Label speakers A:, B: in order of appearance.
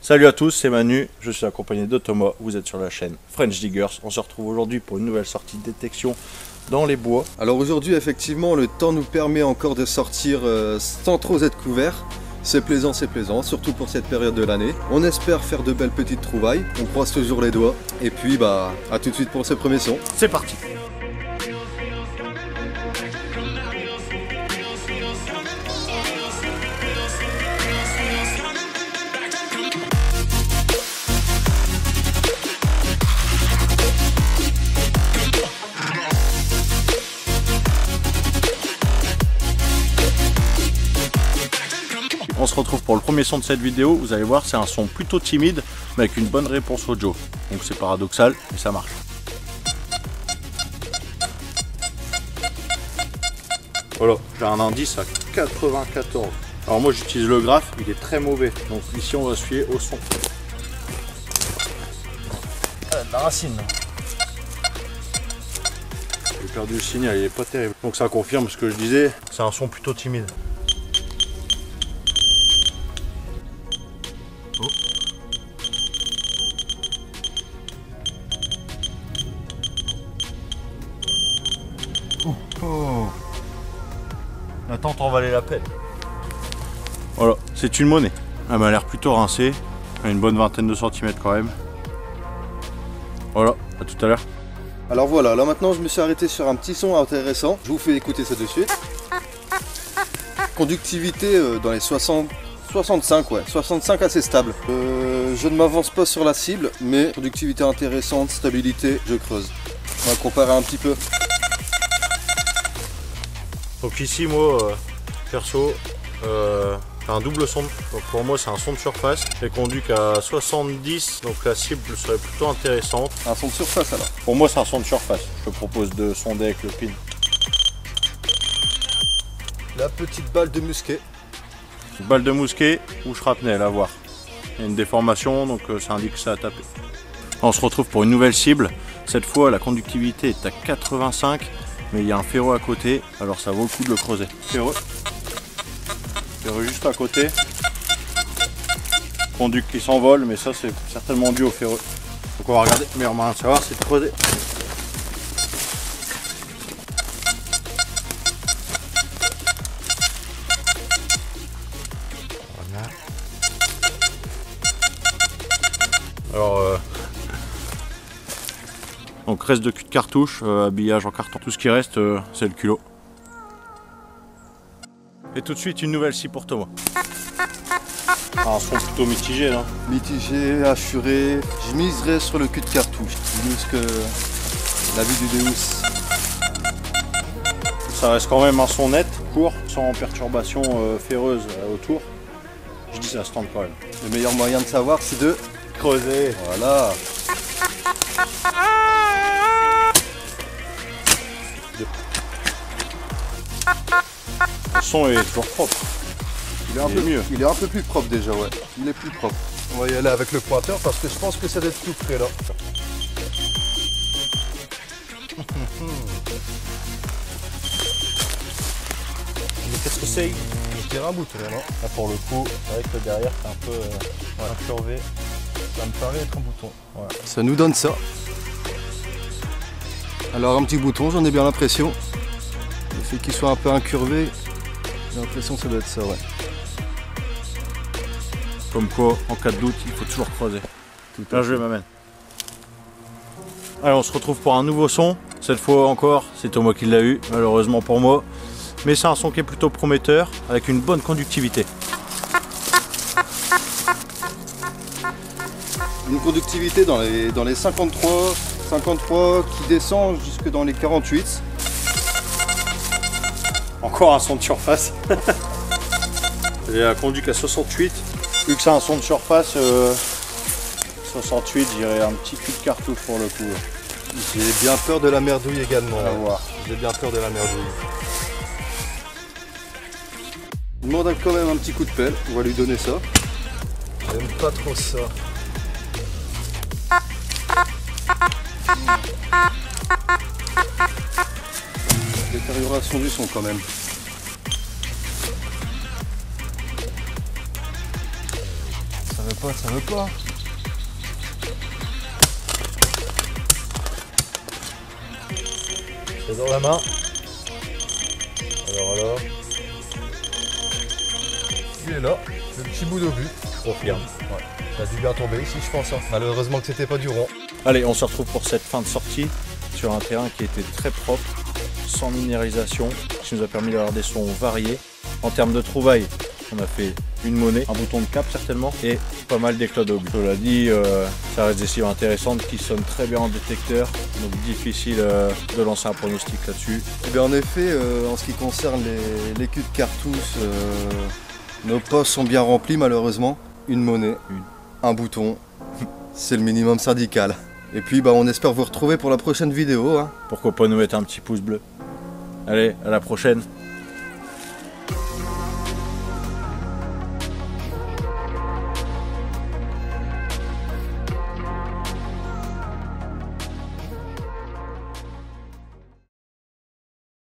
A: Salut à tous, c'est Manu, je suis accompagné de Thomas, vous êtes sur la chaîne French Diggers. On se retrouve aujourd'hui pour une nouvelle sortie de détection dans les bois.
B: Alors aujourd'hui effectivement le temps nous permet encore de sortir sans trop être couvert. C'est plaisant, surtout pour cette période de l'année. On espère faire de belles petites trouvailles, on croise toujours les doigts. Et puis bah à tout de suite pour ce premier son.
A: C'est parti. On se retrouve pour le premier son de cette vidéo. Vous allez voir, c'est un son plutôt timide mais avec une bonne réponse au Joe. Donc c'est paradoxal mais ça marche. Voilà, j'ai un indice à 94. Alors moi j'utilise le graphe, il est très mauvais. Donc ici on va se fier au son. La racine. J'ai perdu le signal, il est pas terrible. Donc ça confirme ce que je disais, c'est un son plutôt timide. Oh. La tente en valait la peine. Voilà, c'est une monnaie. Elle m'a l'air plutôt rincée. Elle a une bonne vingtaine de centimètres quand même. Voilà, à tout à l'heure.
B: Alors voilà, là maintenant je me suis arrêté sur un petit son intéressant. Je vous fais écouter ça de suite. Conductivité dans les 65, ouais, 65 assez stable. Je ne m'avance pas sur la cible, mais productivité intéressante, stabilité, je creuse. On va comparer un petit peu.
A: Donc ici moi perso un double son. Donc pour moi c'est un son de surface. J'ai conduit qu'à 70, donc la cible serait plutôt intéressante.
B: Un son de surface alors.
A: Pour moi c'est un son de surface. Je te propose de sonder avec le pin.
B: La petite balle de musquet.
A: Balle de mousquet ou shrapnel, à voir. Il y a une déformation donc ça indique que ça a tapé. On se retrouve pour une nouvelle cible. Cette fois la conductivité est à 85. Mais il y a un ferreux à côté, alors ça vaut le coup de le creuser. Ferreux juste à côté. Conduc qui s'envole, mais ça c'est certainement dû au ferreux. Donc on va regarder, le meilleur moyen de savoir c'est de creuser. Voilà. Alors donc reste de cul de cartouche, habillage en carton, tout ce qui reste c'est le culot. Et tout de suite une nouvelle scie pour Thomas. Un son plutôt mitigé là.
B: Mitigé, assuré, je miserais sur le cul de cartouche. Je mise que la vie du Deus.
A: Ça reste quand même un son net, court, sans perturbation ferreuse autour. Je dis ça stand quand même.
B: Le meilleur moyen de savoir c'est de
A: creuser.
B: Voilà.
A: Le son est toujours propre.
B: Il est un peu plus propre déjà, ouais. Il est plus propre. On va y aller avec le pointeur parce que je pense que ça doit être tout près là.
A: Mais qu'est-ce que c'est?
B: Je dirais un bouton, non?
A: Là pour le coup, c'est vrai que derrière c'est un peu incurvé. Ça me paraît être un bouton. Voilà.
B: Ça nous donne ça. Alors un petit bouton, j'en ai bien l'impression. Le fait qu'il soit un peu incurvé, j'ai l'impression que ça doit être ça, ouais.
A: Comme quoi, en cas de doute, il faut toujours creuser. Bien joué, m'amène. Allez, on se retrouve pour un nouveau son. Cette fois encore, c'est Thomas qui l'a eu, malheureusement pour moi. Mais c'est un son qui est plutôt prometteur, avec une bonne conductivité.
B: Une conductivité dans les 53 qui descend jusque dans les 48.
A: Encore un son de surface. J'ai conduit qu'à 68. Vu que c'est un son de surface, 68, j'irai un petit cul de cartouche pour le coup.
B: J'ai bien peur de la merdouille également.
A: On va voir.
B: J'ai bien peur de la merdouille. Il demande quand même un petit coup de pelle, on va lui donner ça. J'aime pas trop ça. Détérioration du son quand même. pote, ça veut pas. C'est dans la main. Alors. Il est là, le petit bout d'obus.
A: Confirme.
B: Ouais. Ça a dû bien tomber ici, je pense. Hein. Malheureusement que c'était pas du rond.
A: Allez, on se retrouve pour cette fin de sortie sur un terrain qui était très propre, sans minéralisation, qui nous a permis d'avoir des sons variés. En termes de trouvailles, on a fait une monnaie, un bouton de cap certainement, et pas mal d'éclats d'obus. Cela dit, ça reste des cibles intéressantes qui sonnent très bien en détecteur, donc difficile de lancer un pronostic là-dessus.
B: Et bien en effet, en ce qui concerne les culs de cartouches, nos postes sont bien remplis malheureusement. Une monnaie, un bouton, c'est le minimum syndical. Et puis on espère vous retrouver pour la prochaine vidéo. Hein.
A: Pourquoi pas nous mettre un petit pouce bleu. Allez, à la prochaine.